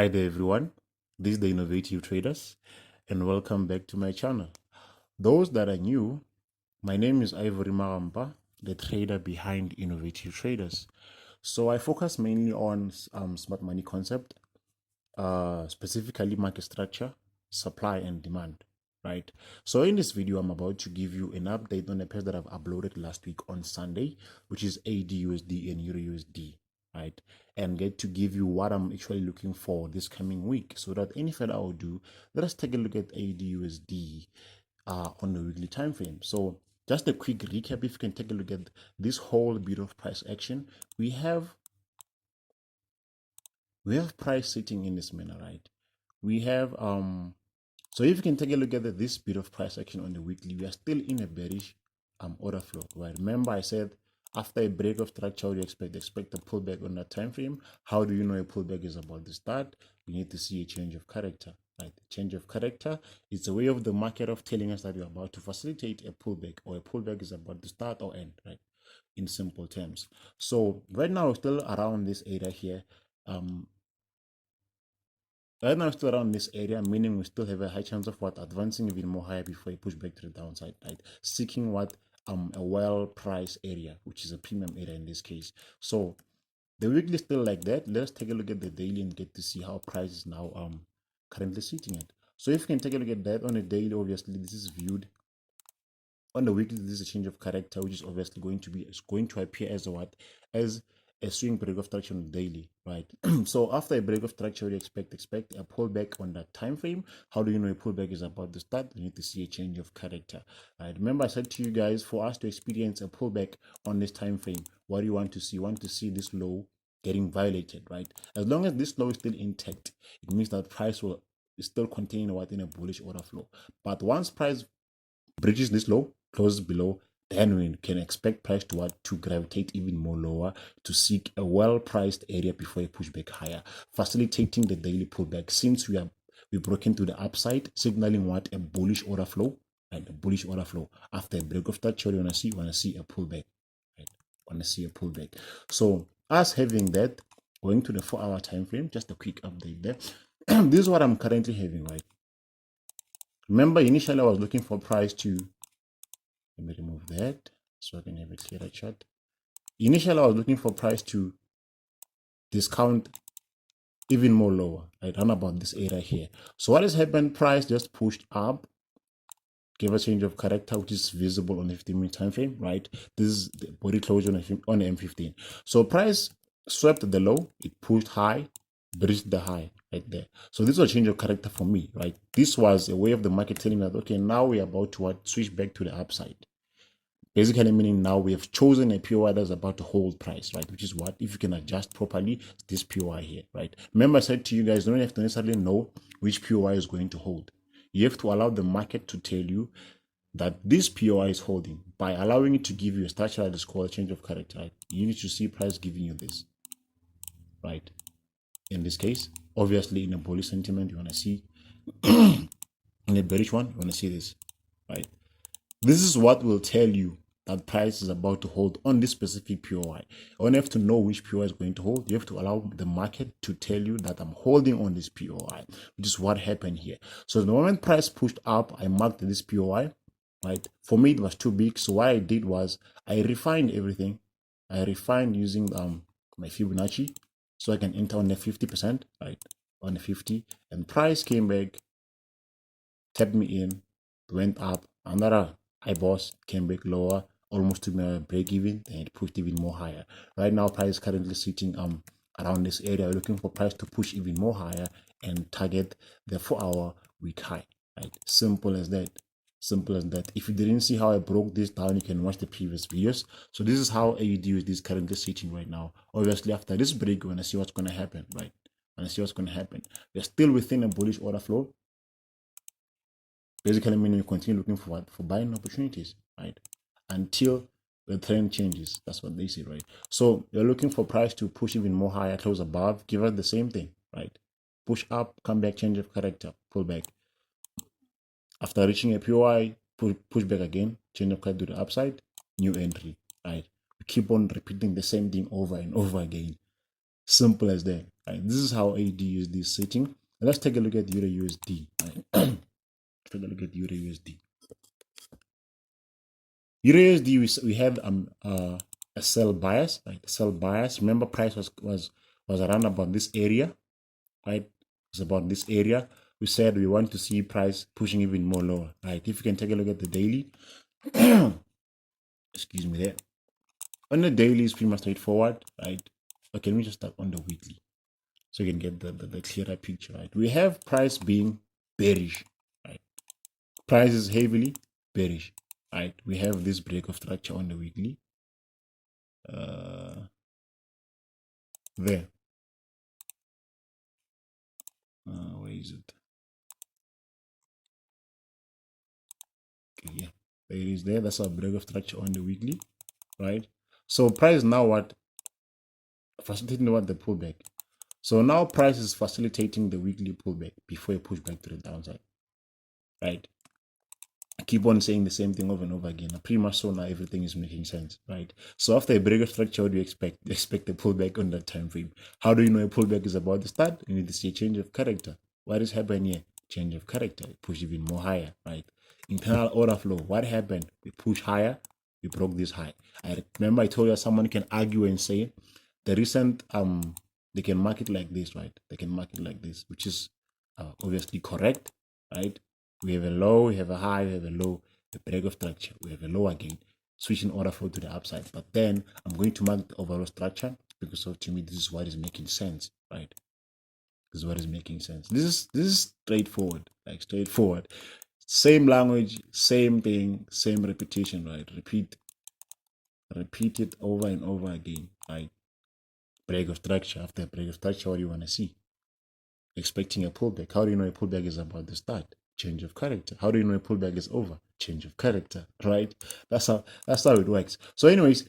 Hi there everyone, this is the Innovative Traders and welcome back to my channel. Those that are new, my name is Ivory Maramba, the trader behind Innovative Traders. So I focus mainly on smart money concept, specifically market structure, supply and demand, right? So in this video, I'm about to give you an update on a page that I've uploaded last week on Sunday, which is AUDUSD and EURUSD, right? And get to give you what I'm actually looking for this coming week. So that any further I will do, let us take a look at AUDUSD on the weekly time frame. So just a quick recap, if you can take a look at this whole bit of price action, we have price sitting in this manner, right? We have so if you can take a look at this bit of price action on the weekly, we are still in a bearish order flow, right? Remember I said after a break of structure, what do you expect a pullback on that time frame. How do you know a pullback is about to start? We need to see a change of character, right? Change of character is a way of the market of telling us that we're about to facilitate a pullback, or a pullback is about to start or end, right? In simple terms. So right now we're still around this area here. Right now, still around this area, meaning we still have a high chance of advancing even more higher before we push back to the downside, right? Seeking a well-priced area, which is a premium area in this case. So the weekly is still like that. Let's take a look at the daily and get to see how price is now currently sitting at. So if you can take a look at that on a daily, obviously this is viewed. On the weekly, this is a change of character, which is obviously going to appear as a swing break of structure on the daily, right? So after a break of structure, we expect a pullback on that time frame. How do you know a pullback is about to start? You need to see a change of character, right? Remember I said to you guys, for us to experience a pullback on this time frame, what do you want to see? You want to see this low getting violated, right? As long as this low is still intact, it means that price will still contain in a bullish order flow. But once price breaches this low, closes below, then we can expect price to gravitate even more lower to seek a well-priced area before a pushback higher, facilitating the daily pullback. Since we broke into the upside, signaling a bullish order flow, and a bullish order flow after a break of structure, you want to see a pullback, right? Want to see a pullback. So us having that, going to the 4-hour time frame, just a quick update there. This is what I'm currently having, right? Remember, initially I was looking for price to, let me remove that so I can have a clearer chart. Initially I was looking for price to discount even more lower, right? Around about this area here. So what has happened? Price just pushed up, gave a change of character, which is visible on the 15-minute time frame, right? This is the body closure on the M15. So price swept the low, it pushed high, breached the high right there. So this was a change of character for me, right? This was a way of the market telling me that, okay, now we're about to switch back to the upside. Basically meaning now we have chosen a POI that's about to hold price, right? Which is what, if you can adjust properly, this POI here, right? Remember I said to you guys, don't have to necessarily know which POI is going to hold. You have to allow the market to tell you that this POI is holding by allowing it to give you a structure that is called a change of character, right? You need to see price giving you this, right? In this case, obviously in a bullish sentiment, you want to see in a bearish one, you want to see this, right? This is what will tell you that price is about to hold on this specific POI. You don't have to know which POI is going to hold. You have to allow the market to tell you that I'm holding on this POI, which is what happened here. So the moment price pushed up, I marked this POI, right? For me, it was too big. So what I did was I refined everything. I refined using my Fibonacci, so I can enter on the 50%, right? On the 50, and price came back, tapped me in, went up, another high boss, came back lower, almost to my break even, and it pushed even more higher. Right now, price is currently sitting around this area. We're looking for price to push even more higher and target the 4-hour week high. Right? Simple as that. Simple as that. If you didn't see how I broke this down, you can watch the previous videos. So this is how AUDUSD is currently sitting right now. Obviously, after this break, we're gonna see what's gonna happen, right? We're gonna see what's gonna happen. We're still within a bullish order flow. Basically meaning you continue looking for buying opportunities, right? Until the trend changes. That's what they say, right? So you're looking for price to push even more higher, close above, give us the same thing, right? Push up, come back, change of character, pull back. After reaching a POI, push back again, change of character to the upside, new entry, right? We keep on repeating the same thing over and over again. Simple as that. Right? This is how AUDUSD is sitting. Let's take a look at EURUSD. Right? Take a look at EURUSD. EURUSD, we have a sell bias, right? Sell bias. Remember, price was around about this area, right? It's about this area. We said we want to see price pushing even more lower, right? If you can take a look at the daily, excuse me there. On the daily is pretty much straightforward, right? Okay, let me just start on the weekly so you can get the clearer picture, right? We have price being bearish, right? Price is heavily bearish, right? We have this break of structure on the weekly. There. Where is it? Okay, yeah, there it is there. That's our break of structure on the weekly, right? So price now what? Facilitating what? The pullback. So now price is facilitating the weekly pullback before a pushback to the downside, right? I keep on saying the same thing over and over again. Pretty much so now everything is making sense, right? So after a break of structure, what do you expect? You expect a pullback on that time frame. How do you know a pullback is about to start? You need to see a change of character. What is happening here? Change of character. Push even more higher, right? Internal order flow. What happened? We push higher. We broke this high. I remember I told you someone can argue and say the recent they can mark it like this, right? They can mark it like this, which is obviously correct, right? We have a low, we have a high, we have a low, a break of structure, we have a low again, switching order flow to the upside. But then I'm going to mark the overall structure because to me this is what is making sense, right? This is what is making sense. This is straightforward, like straightforward. Same language, same thing, same repetition, right? Repeat it over and over again, right? Break of structure after break of structure, what do you want to see? Expecting a pullback. How do you know a pullback is about to start? Change of character. How do you know a pullback is over? Change of character, right? That's how it works. So anyways,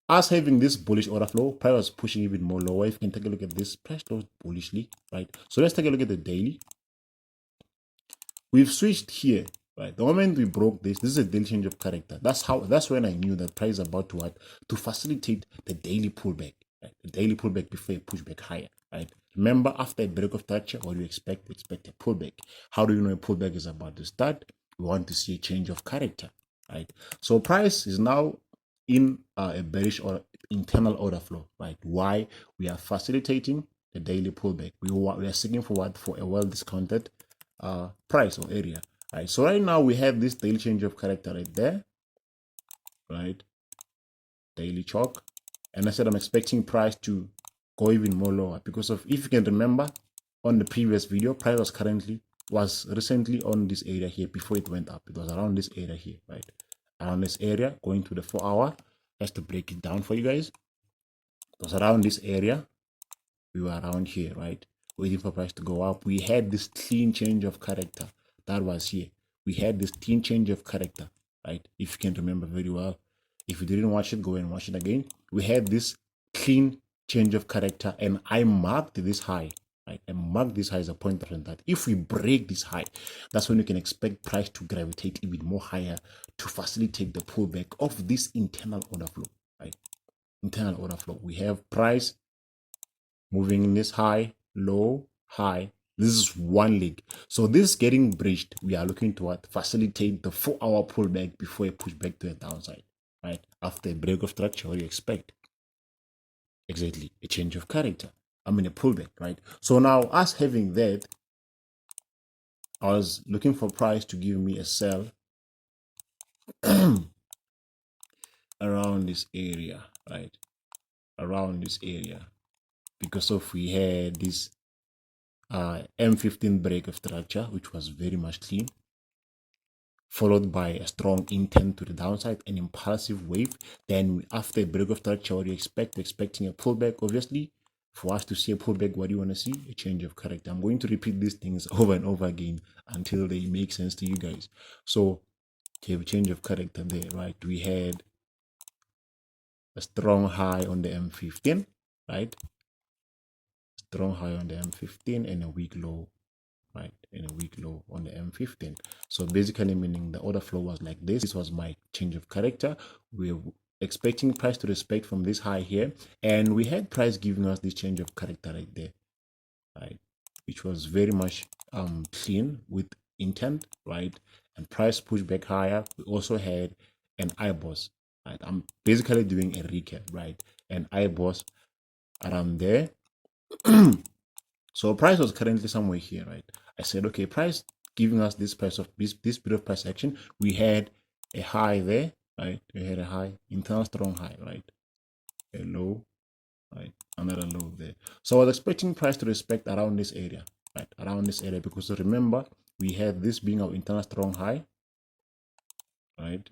us having this bullish order flow, price was pushing even more lower. If you can take a look at this, price closed bullishly, right? So let's take a look at the daily. We've switched here, right? The moment we broke this is a daily change of character. That's when I knew that price is about to what? To facilitate the daily pullback, right? The daily pullback before a pushback higher, right? Remember, after a break of structure, what do you expect? Expect a pullback. How do you know a pullback is about to start? We want to see a change of character, right? So price is now in a bearish or internal order flow, right? Why? We are facilitating the daily pullback. We are seeking for what? For a well discounted price or area, right? So right now we have this daily change of character right there, right? Daily chalk, and I said I'm expecting price to go even more lower because of, if you can remember on the previous video, price was recently on this area here before it went up. It was around this area here, right? Around this area, going to the 4 hour. Just to break it down for you guys, it was around this area. We were around here, right? Waiting for price to go up. We had this clean change of character that was here. We had this clean change of character, right? If you can remember very well. If you didn't watch it, go and watch it again. We had this clean change of character, and I marked this high, right? I marked this high as a point of that if we break this high, that's when you can expect price to gravitate even more higher to facilitate the pullback of this internal order flow, right? Internal order flow. We have price moving in this high, low, high. This is one leg. So this getting breached, we are looking to what? Facilitate the 4 hour pullback before a pushback to the downside, right? After a break of structure, what do you expect? Exactly, a change of character. I mean, a pullback, right? So now, us having that, I was looking for price to give me a sell around this area, right? Around this area, because of we had this M15 break of structure, which was very much clean, followed by a strong intent to the downside, an impulsive wave. Then after a break of structure, what do you expect? We're expecting a pullback, obviously. For us to see a pullback, what do you want to see? A change of character. I'm going to repeat these things over and over again until they make sense to you guys. So, okay, a change of character there, right? We had a strong high on the M15, right? Strong high on the M15 and a weak low, right? And a weak low on the M15. So basically meaning the order flow was like this. This was my change of character. expecting price to respect from this high here, and we had price giving us this change of character right there, right, which was very much clean with intent, right, and price pushed back higher. We also had an IBOS, right. I'm basically doing a recap, right, an IBOS around there. So price was currently somewhere here, right. I said, okay, price giving us this price of this bit of price action. We had a high there, right, we had a high, internal strong high, right, a low, right, another low there. So I was expecting price to respect around this area, right, around this area, because remember we had this being our internal strong high, right,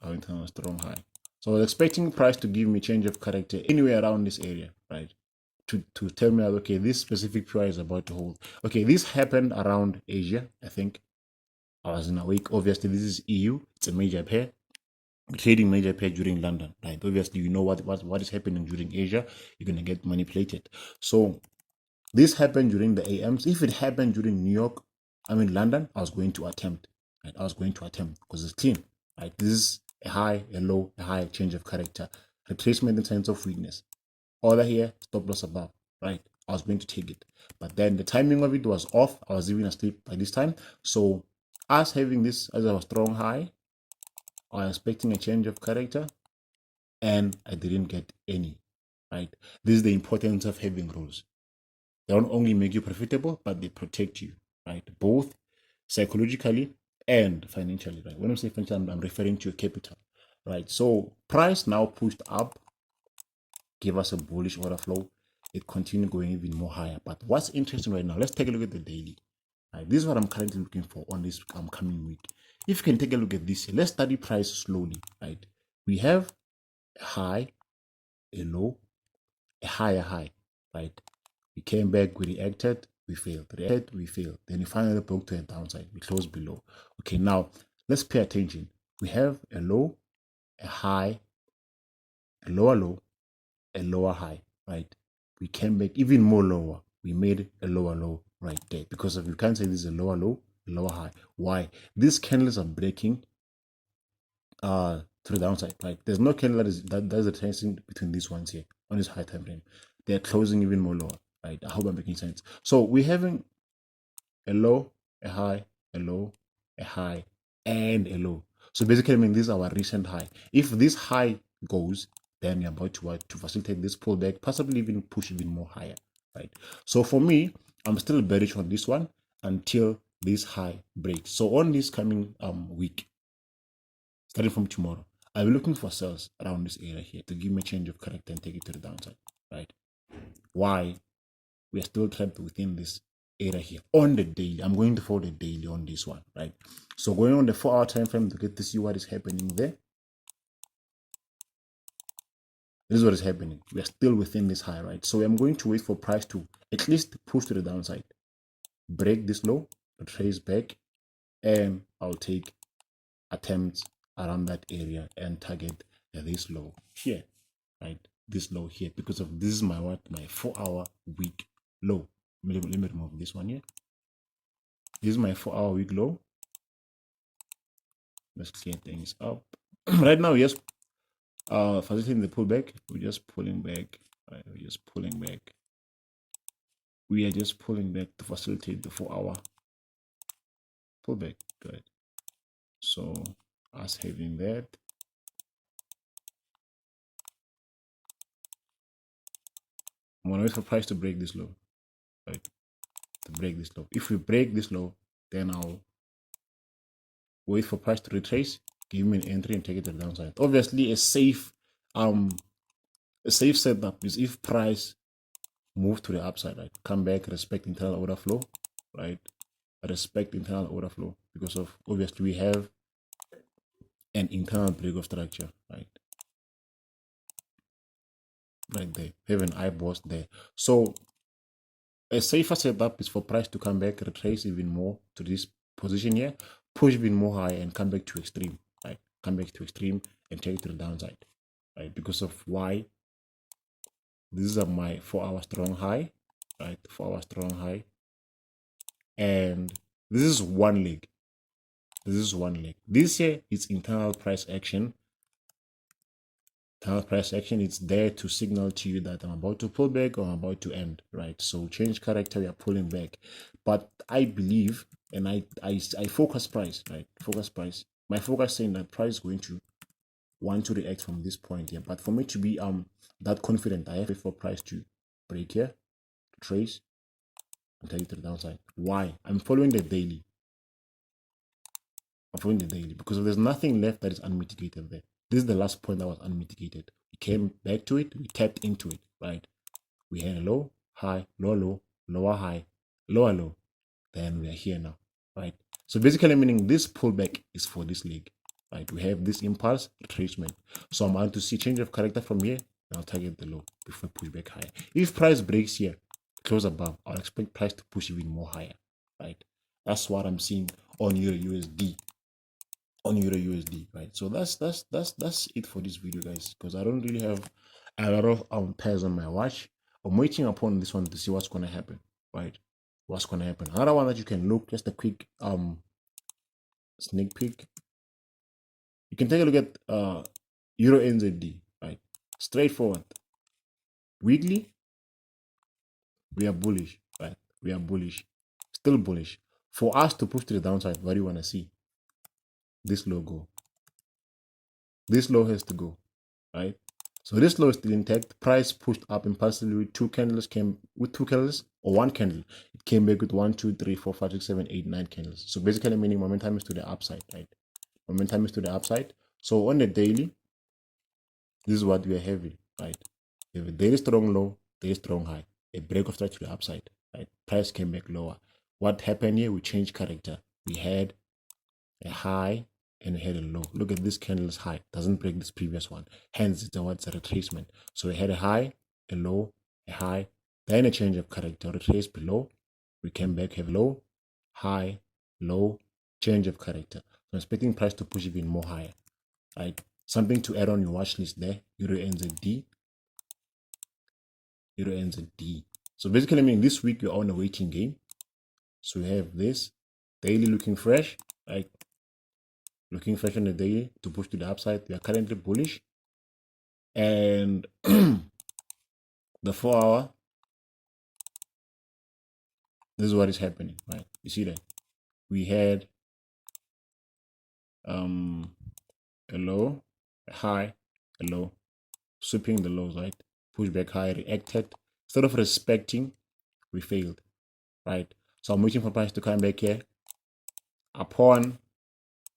our internal strong high. So I was expecting price to give me change of character anywhere around this area, right, to tell me that, okay, this specific POI is about to hold. Okay, this happened around Asia, I think. I was in a week. Obviously, this is EU. It's a major pair. Trading major pair during London, right? Obviously, you know what is happening during Asia. You're gonna get manipulated. So this happened during the AMs. If it happened during New York, London, I was going to attempt. Right? I was going to attempt because it's clean. Right? This is a high, a low, a high change of character. Retracement in sense of weakness. Order here, stop loss above, right? I was going to take it. But then the timing of it was off. I was even asleep by this time. So us having this as a strong high, I was expecting a change of character and I didn't get any, right? This is the importance of having rules. They don't only make you profitable, but they protect you, right? Both psychologically and financially, right? When I say financial, I'm referring to your capital, right? So price now pushed up, gave us a bullish order flow. It continued going even more higher. But what's interesting right now, let's take a look at the daily. Right, this is what I'm currently looking for on this coming week. If you can take a look at this here, let's study price slowly, right? We have a high, a low, a higher high, right? We came back, we reacted, we failed, reacted, we failed. Then we finally broke to a downside, we closed below. Okay, now let's pay attention. We have a low, a high, a lower low, a lower high, right? We came back even more lower. We made a lower low right there because of, you can't say this is a lower low, a lower high. Why? These candles are breaking to the downside, right? There's no candle that does the tracing between these ones here on this high time frame. They're closing even more lower, right? I hope I'm making sense. So we're having a low, a high, a low, a high, and a low. So basically, this is our recent high. If this high goes, then we're about to facilitate this pullback, possibly even push even more higher, right? So for me, I'm still bearish on this one until this high breaks. So on this coming week, starting from tomorrow, I'll be looking for sales around this area here to give me a change of character and take it to the downside, right? Why? We are still trapped within this area here on the daily. I'm going to follow the daily on this one, right? So going on the 4-hour time frame to get to see what is happening there. This is what is happening. We are still within this high, right? So I'm going to wait for price to at least push to the downside, break this low, trace back, and I'll take attempts around that area and target this low here, right? This low here, because of this is my 4-hour week low. Let me remove this one here. This is my 4-hour week low. Let's clear things up. Right now, yes, facilitating the pullback. We're just pulling back. Right? We're just pulling back. We are just pulling back to facilitate the 4-hour pullback. Good. So us having that. I'm gonna wait for price to break this low, right? To break this low. If we break this low, then I'll wait for price to retrace, give me an entry and take it to the downside. Obviously, a safe setup is if price move to the upside, right? Come back, respect internal order flow, right? Respect internal order flow, because of obviously we have an internal break of structure, right? Right there. We have an IBOS there. So a safer setup is for price to come back, retrace even more to this position here, push even more high and come back to extreme, right? Come back to extreme and take it to the downside, right? Because of why? This is my 4-hour strong high, right? 4-hour strong high. And this is one leg. This is one leg. This here is internal price action. Internal price action, it's there to signal to you that I'm about to pull back or I'm about to end, right? So change character, we are pulling back. But I believe, and I focus price, right? Focus price. My focus saying that price is going to want to react from this point here. But for me to be that confident, I have to wait for price to break here, trace, and take it to the downside. Why? I'm following the daily. I'm following the daily because there's nothing left that is unmitigated there. This is the last point that was unmitigated. We came back to it, we tapped into it, right? We had a low, high, low, low, lower high, lower low. Then we are here now, right? So basically meaning this pullback is for this leg, right? We have this impulse retracement. So I'm going to see change of character from here, and I'll target the low before push back higher. If price breaks here, close above, I'll expect price to push even more higher, right? That's what I'm seeing on EURUSD. On EURUSD, right? So that's it for this video, guys, because I don't really have a lot of pairs on my watch. I'm waiting upon this one to see what's going to happen, right? What's going to happen. Another one that you can look, just a quick sneak peek. You can take a look at EURNZD, right? Straightforward. Weekly, we are bullish, right? We are bullish, still bullish. For us to push to the downside, what do you want to see? This low go. This low has to go, right? So this low is still intact. Price pushed up impulsively with two candles, or one candle. It came back with 1, 2, 3, 4, 5, 6, 7, 8, 9 candles. So basically meaning momentum is to the upside, right? Momentum is to the upside. So on the daily, this is what we are having, right? We have a daily strong low, daily strong high, a break of strike to the upside, right? Price came back lower. What happened here? We changed character. We had a high and we had a low. Look at this candle's high. Doesn't break this previous one. Hence, it's a retracement. So we had a high, a low, a high, then a change of character. Retrace below. We came back, have low, high, low, change of character. So I'm expecting price to push even more higher, right? Something to add on your watch list there. EURNZD. EURNZD. So basically, I mean, this week we're on a waiting game. So we have this daily looking fresh, right? Looking fresh on the daily to push to the upside. We are currently bullish. And the 4 hour, this is what is happening, right? You see that? We had a low, a high, a low, sweeping the lows, right? Push back high, reacted. Instead of respecting, we failed, right? So I'm waiting for price to come back here. Upon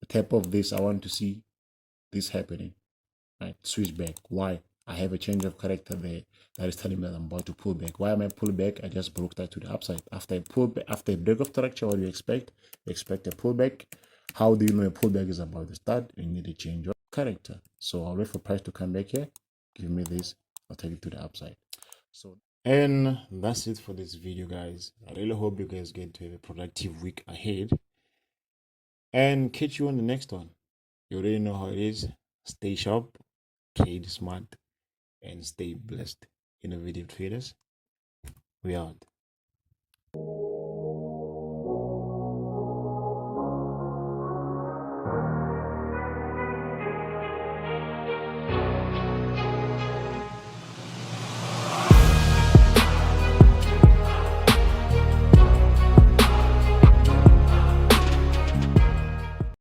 the tap of this, I want to see this happening, right? Switch back. Why? I have a change of character there that is telling me that I'm about to pull back. Why am I pull back? I just broke that to the upside. After a break of structure, what do you expect? You expect a pullback. How do you know a pullback is about to start? You need a change of character. So I'll wait for price to come back here. Give me this. I'll take it to the upside. So, and that's it for this video, guys. I really hope you guys get to have a productive week ahead. And catch you on the next one. You already know how it is. Stay sharp, trade smart, and stay blessed. Innovative traders, we out.